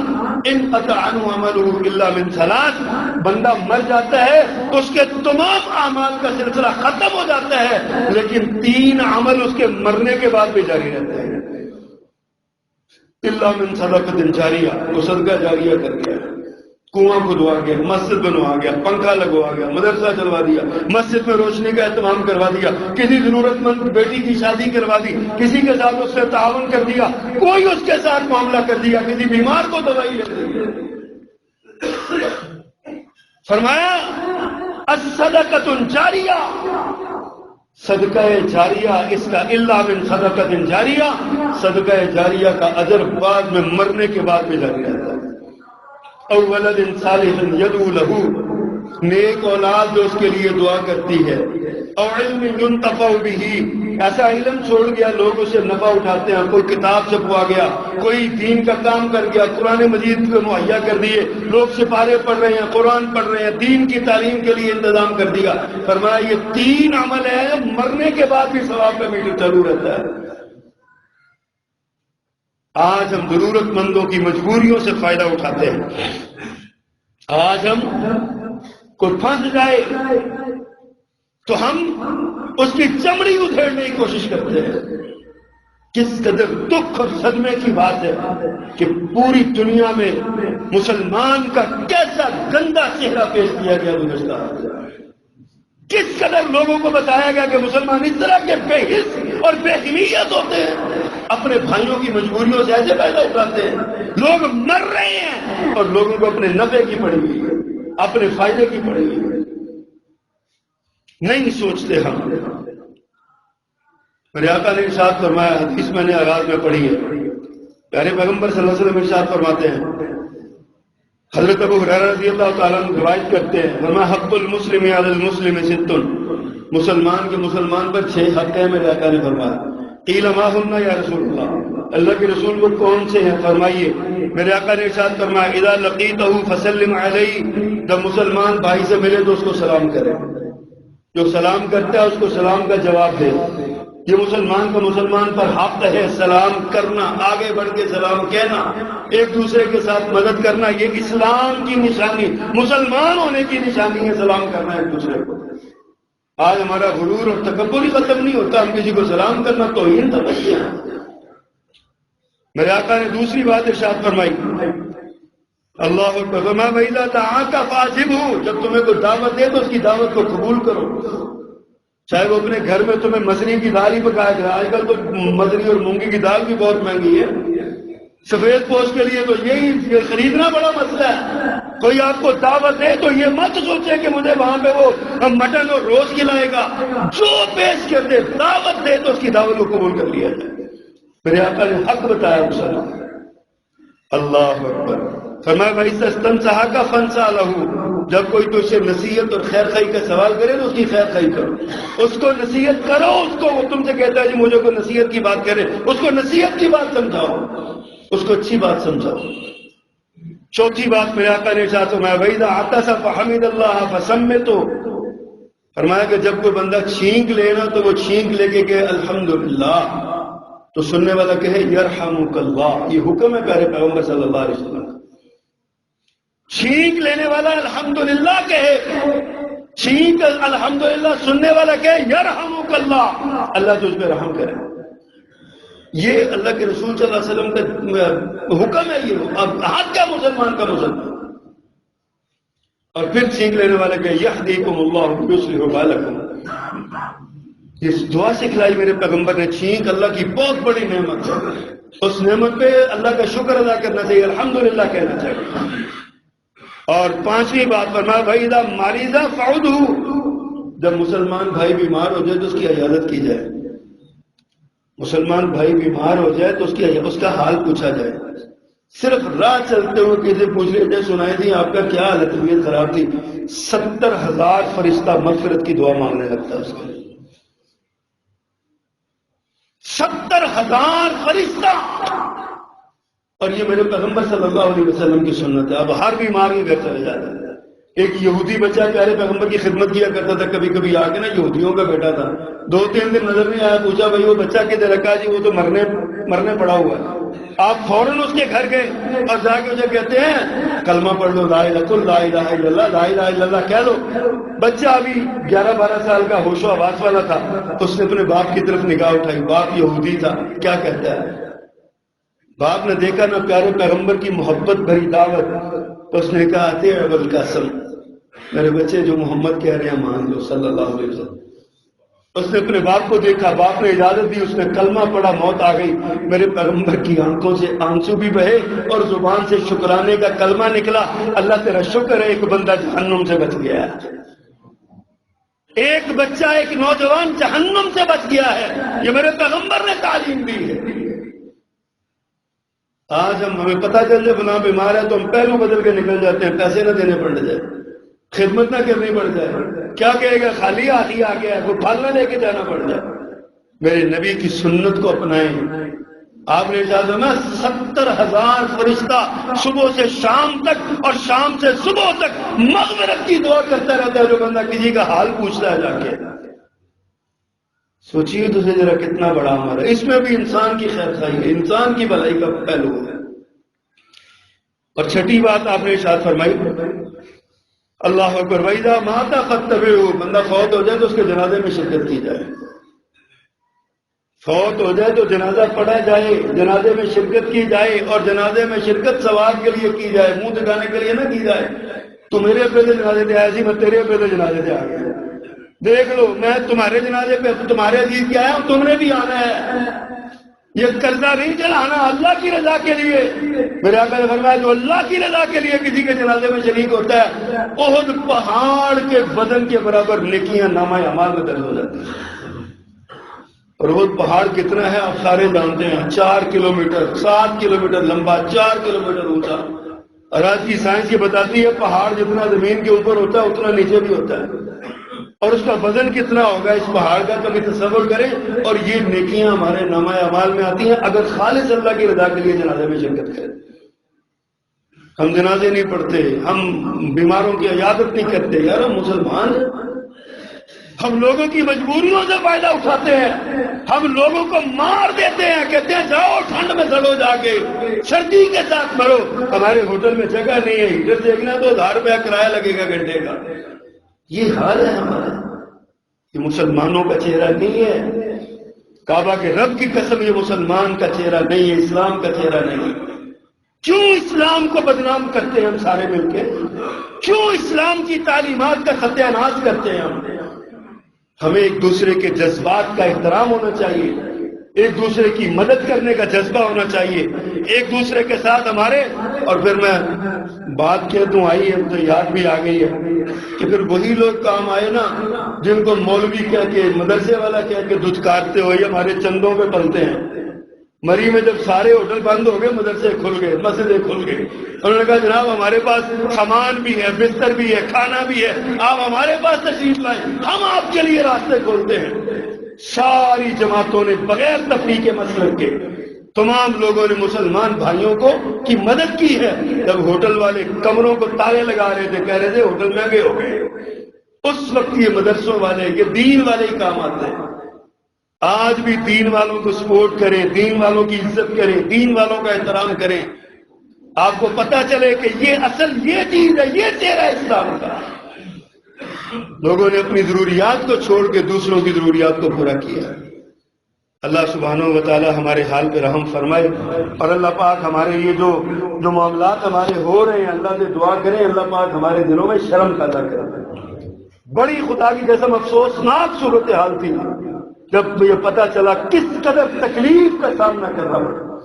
انقطع عنہ عمله الا من 3، بندہ مر جاتا ہے تو اس کے تمام اعمال کا سلسلہ ختم ہو جاتا ہے، لیکن 3 عمل اس کے مرنے کے بعد بھی جاری رہتے ہیں۔ الا من صدقۃ جاریہ، وہ صدقہ جاریہ کر گیا، کنواں کھدوا گیا، مسجد بنوا گیا، پنکھا لگوا گیا، مدرسہ چلوا دیا، مسجد میں روشنی کا اہتمام کروا دیا، کسی ضرورت مند بیٹی کی شادی کروا دی، کسی کے ساتھ اس سے تعاون کر دیا، کوئی اس کے ساتھ معاملہ کر دیا، کسی بیمار کو دوائی لے دی۔ فرمایا الصدقۃ جاریہ، صدقہ جاریہ، اس کا الا من صدقۃ جاریہ، صدقہ جاریہ کا اجر بعد میں مرنے کے بعد بھی جاری رہتا ہے۔ او ولد صالح یدعو لہ، نیک اولاد جو اس کے لیے دعا کرتی ہے، او علم ينتفع بہ، ایسا علم چھوڑ گیا لوگ اسے نفع اٹھاتے ہیں، کوئی کتاب چھپوا گیا، کوئی دین کا کام کر گیا، قرآن مجید کو مہیا کر دیے، لوگ سپارے پڑھ رہے ہیں، قرآن پڑھ رہے ہیں، دین کی تعلیم کے لیے انتظام کر دیا۔ فرمایا یہ 3 عمل ہے، مرنے کے بعد بھی ثواب کا میٹر چالو رہتا ہے۔ آج ہم ضرورت مندوں کی مجبوریوں سے فائدہ اٹھاتے ہیں، آج ہم کوئی پھنس جائے تو ہم اس کی چمڑی ادھیڑنے کی کوشش کرتے ہیں۔ کس قدر دکھ اور صدمے کی بات ہے کہ پوری دنیا میں مسلمان کا کیسا گندا چہرہ پیش کیا گیا گزشتہ، کس قدر لوگوں کو بتایا گیا کہ مسلمان اس طرح کے بے حس اور بے حمیت ہوتے ہیں، اپنے بھائیوں کی مجبوریوں سے ایسے فائدہ اٹھاتے ہیں۔ لوگ مر رہے ہیں اور لوگوں کو اپنے نفع کی پڑی ہوئی ہے، اپنے فائدے کی پڑی ہوئی ہے، نہیں سوچتے ہم۔ میرے آقا نے ارشاد فرمایا، حدیث میں نے آغاز میں پڑھی ہے، پیارے پیغمبر صلی اللہ علیہ وسلم ارشاد فرماتے ہیں، حضرت ابو ہریرہ رضی اللہ تعالیٰ عنہ روایت کرتے ہیں، فرمایا حق المسلم علی المسلم 6، مسلمان کے مسلمان پر 6 حق ہیں میرے آقا نے فرمایا۔ قیل ما ہن یا رسول اللہ، اللہ کے رسول کو کون سے ہیں؟ فرمائیے۔ میرے آقا نے ارشاد فرمایا اذا لقیتہ فسلم علیہ، جب مسلمان بھائی سے ملے تو اس کو سلام کرے، جو سلام کرتا ہے اس کو سلام کا جواب دے۔ یہ مسلمان کا مسلمان پر حق ہے سلام کرنا، آگے بڑھ کے سلام کہنا، ایک دوسرے کے ساتھ مدد کرنا، یہ اسلام کی نشانی، مسلمان ہونے کی نشانی ہے سلام کرنا ایک دوسرے کو۔ آج ہمارا غرور اور تکبر ہی ختم نہیں ہوتا، ہم کسی کو سلام کرنا توہین سمجھتے ہیں۔ میرے آقا نے دوسری بات ارشاد فرمائی، اللہ اکبر، فما وَإِذَا دَعَاكَ فَأَجِبْهُ، جب تمہیں کوئی دعوت دے تو اس کی دعوت کو قبول کرو، چاہے وہ اپنے گھر میں تمہیں مصری کی دال ہی پکایا کرے۔ آج کل تو مصری اور مونگی کی دال بھی بہت مہنگی ہے، سفید پوش کے لیے تو یہ خریدنا بڑا مسئلہ ہے۔ کوئی آپ کو دعوت دے تو یہ مت سوچے کہ مجھے وہاں پہ وہ مٹن اور روز کھلائے گا، جو پیش کر دے دعوت دے تو اس کی دعوت کو قبول کر لیا جائے۔ میرے آقا نے حق بتایا مسلمان۔ اللہ اکبر، فرمایا وَإِذَا اسْتَنصَحَكَ فَانصَحْ لَهُ، جب کوئی تو سے نصیحت اور خیر خواہی کا سوال کرے تو اس کی خیر خواہی کرو، اس کو نصیحت کرو، اس کو وہ تم سے کہتا ہے جی مجھے کوئی نصیحت کی بات کرے، اس کو نصیحت کی بات سمجھاؤ، اس کو اچھی بات سمجھاؤ۔ چوتھی بات میرے آقا نے ارشاد فرمایا وَإِذَا عَطَسَ فَحَمِدَ اللَّهَ فَسَمِّتُ، فرمایا کہ جب کوئی بندہ چھینک لینا تو وہ چھینک لے کے کہے الحمدللہ، تو سننے والا کہے یرحمک اللہ، یہ حکم ہے پیارے پیغمبر صلی اللہ علیہ وسلم۔ چھینک لینے والا الحمدللہ کہے، چھینک الحمدللہ سننے والا کہے یرحمک اللہ، اللہ تجھ پہ رحم کرے۔ یہ اللہ کے رسول صلی اللہ علیہ وسلم کا حکم ہے، یہ اب حق کا مسلمان کا مسلمان۔ اور پھر چھینک لینے والا کہے یہدیکم اللہ ویصلح بالکم، اس دعا سکھلائی میرے پیغمبر نے۔ چھینک اللہ کی بہت بڑی نعمت ہے، اس نعمت پہ اللہ کا شکر ادا کرنا چاہیے، الحمدللہ کہنا چاہیے۔ اور پانچویں بات فرمایا وَإِذَا مَرِضَ فَعُدْهُ، جب مسلمان بھائی بیمار ہو جائے تو اس کی عیادت کی جائے، مسلمان بھائی بیمار ہو جائے تو اس کا حال پوچھا جائے۔ صرف راہ چلتے ہوئے کسی پوچھ لیا جائے سنائی تھی آپ کا کیا حال ہے، طبیعت خراب تھی، 70,000 فرشتہ مغفرت کی دعا مانگنے لگتا ہے اس کے لیے، 70,000 فرشتہ۔ اور یہ میرے پیغمبر صلی اللہ علیہ وسلم کی سنت ہے۔ اب ہر بیمار کے گھر چلے جاتا ہے۔ ایک یہودی بچہ پیارے پیغمبر کی خدمت کیا کرتا تھا، کبھی کبھی آ کے نا، یہودیوں کا بیٹا تھا، 2-3 دن نظر نہیں آیا، پوچھا بھائی وہ بچہ کدھر رکھا؟ جی وہ تو مرنے پڑا ہوا ہے۔ آپ فوراً اس کے گھر گئے اور جا کے اسے کہتے ہیں کلمہ پڑھ لو، لا الہ الا اللہ، لا الہ الا اللہ کہہ لو۔ بچہ ابھی 11-12 سال کا ہوش و حواس والا تھا، اس نے اپنے باپ کی طرف نگاہ اٹھائی، باپ یہودی تھا، کیا کہتا ہے؟ باپ نے دیکھا نا پیارے پیغمبر کی محبت بھری دعوت، تو اس نے کہا اطیع ابا القاسم، میرے بچے جو محمد کہہ رہے ہیں مان لو صلی اللہ علیہ وسلم۔ اس نے اپنے باپ کو دیکھا، باپ نے اجازت دی، اس نے کلمہ پڑھا، موت آ گئی۔ میرے پیغمبر کی آنکھوں سے آنسو بھی بہے اور زبان سے شکرانے کا کلمہ نکلا، اللہ تیرا شکر ہے ایک بندہ جہنم سے بچ گیا ہے، ایک بچہ ایک نوجوان جہنم سے بچ گیا ہے، یہ میرے پیغمبر نے تعلیم دی ہے۔ آج ہمیں پتہ چل جائے فلاں بیمار ہے تو ہم پہلو بدل کے نکل جاتے ہیں، پیسے نہ دینے پڑ جائے، خدمت نہ کرنی پڑ جائے، کیا کہے گا خالی آخی آ گیا ہے، کوئی پھل نہ لے کے جانا پڑ جائے۔ میرے نبی کی سنت کو اپنائیں۔ آپ نے ارشاد فرمایا 70,000 فرشتہ صبح سے شام تک اور شام سے صبح تک مغفرت کی دعا کرتا رہتا ہے جو بندہ کسی کا حال پوچھتا ہے جا کے۔ سوچیے تو ذرا کتنا بڑا ہمارا، اس میں بھی انسان کی خیر خواہی ہے، انسان کی بھلائی کا پہلو ہے۔ اور چھٹی بات آپ نے ارشاد فرمائی اللہ اکبر وَإِذَا مَاتَ فَاتَّبِعُوهُ، بندہ فوت ہو جائے تو اس کے جنازے میں شرکت کی جائے، فوت ہو جائے تو جنازہ پڑھا جائے، جنازے میں شرکت کی جائے، اور جنازے میں شرکت ثواب کے لیے کی جائے، منہ دکھانے کے لیے نہ کی جائے۔ تو میرے پہلے جنازے پہ آیا سی، میں تیرے پہلے جنازے پہ آ گیا، دیکھ لو میں تمہارے جنازے پہ تمہارے عزیز کے آیا ہوں، تم نے بھی آنا ہے۔ یہ قرضہ نہیں چڑھانا، اللہ کی رضا کے لیے۔ میرے آقا نے فرمایا جو اللہ کی رضا کے لیے کسی کے جنازے میں شریک ہوتا ہے، احد پہاڑ کے وزن کے برابر نیکیاں نامہ اعمال میں درج ہو جاتی ہیں۔ اور احد پہاڑ کتنا ہے آپ سارے جانتے ہیں، 4 کلومیٹر، 7 کلومیٹر لمبا، 4 کلومیٹر اونچا۔ اور آج کی سائنس یہ بتاتی ہے پہاڑ جتنا زمین کے اوپر ہوتا ہے اتنا نیچے بھی ہوتا ہے۔ اور اس کا وزن کتنا ہوگا اس پہاڑ کا کبھی تصور کریں. اور یہ نیکیاں ہمارے نامہ اعمال میں آتی ہیں اگر خالص اللہ کی رضا کے لیے جنازے میں شرکت کریں. ہم جنازے نہیں پڑھتے، ہم بیماروں کی عیادت نہیں کرتے. یار ہم مسلمان ہیں، ہم لوگوں کی مجبوریوں سے فائدہ اٹھاتے ہیں، ہم لوگوں کو مار دیتے ہیں، کہتے ہیں جاؤ ٹھنڈ میں سڑو، جا کے سردی کے ساتھ مرو. ہمارے ہوٹل میں جگہ نہیں ہے، ہیٹر دیکھنا تو 1000 روپیہ کرایہ لگے گا گھنٹے کا. یہ حال ہے ہمارا. یہ مسلمانوں کا چہرہ نہیں ہے. کعبہ کے رب کی قسم یہ مسلمان کا چہرہ نہیں ہے، اسلام کا چہرہ نہیں. کیوں اسلام کو بدنام کرتے ہیں ہم سارے مل کے؟ کیوں اسلام کی تعلیمات کا ستیہ ناش کرتے ہیں ہم؟ ہمیں ایک دوسرے کے جذبات کا احترام ہونا چاہیے، ایک دوسرے کی مدد کرنے کا جذبہ ہونا چاہیے، ایک دوسرے کے ساتھ ہمارے. اور پھر میں بات کہہ دوں، آئی ہے تو یاد بھی آ گئی ہے کہ پھر وہی لوگ کام آئے نا جن کو مولوی کہہ کے، مدرسے والا کہہ کے دھتکارتے ہوئے ہمارے چندوں پہ پلتے ہیں. مری میں جب سارے ہوٹل بند ہو گئے، مدرسے کھل گئے، مسجدیں کھل گئی، انہوں نے کہا جناب ہمارے پاس سامان بھی ہے، بستر بھی ہے، کھانا بھی ہے، آپ ہمارے پاس تشریف لائیں، ہم آپ کے لیے راستے کھولتے ہیں. ساری جماعتوں نے بغیر تفریق کے مسلک کے تمام لوگوں نے مسلمان بھائیوں کو کی مدد کی ہے. جب ہوٹل والے کمروں کو تالے لگا رہے تھے، کہہ رہے تھے ہوٹل مہنگے ہو گئے، اس وقت یہ مدرسوں والے، یہ دین والے ہی کام آتے ہیں. آج بھی دین والوں کو سپورٹ کریں، دین والوں کی عزت کریں، دین والوں کا احترام کریں. آپ کو پتہ چلے کہ یہ اصل یہ چیز ہے، یہ چہرہ اسلام کا. لوگوں نے اپنی ضروریات کو چھوڑ کے دوسروں کی ضروریات کو پورا کیا. اللہ سبحانہ و تعالی ہمارے حال پہ رحم فرمائے. اور اللہ پاک ہمارے یہ جو معاملات ہمارے ہو رہے ہیں، اللہ سے دعا کریں اللہ پاک ہمارے دلوں میں شرم پیدا کرے. بڑی خدا کی قسم افسوسناک صورتحال تھی جب یہ پتا چلا کس قدر تکلیف کا سامنا کرنا پڑا.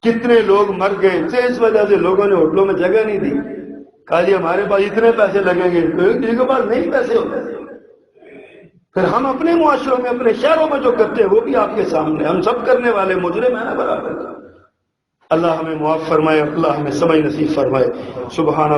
کتنے لوگ مر گئے تھے اس وجہ سے لوگوں نے ہوٹلوں میں جگہ نہیں دی. کہا جی ہمارے پاس اتنے پیسے لگیں گے، کسی کے پاس نہیں پیسے ہوتے. پھر ہم اپنے معاشروں میں، اپنے شہروں میں جو کرتے ہیں وہ بھی آپ کے سامنے، ہم سب کرنے والے مجرم ہیں نا برابر. اللہ ہمیں معاف فرمائے، اللہ ہمیں سمجھ نصیب فرمائے. سبحان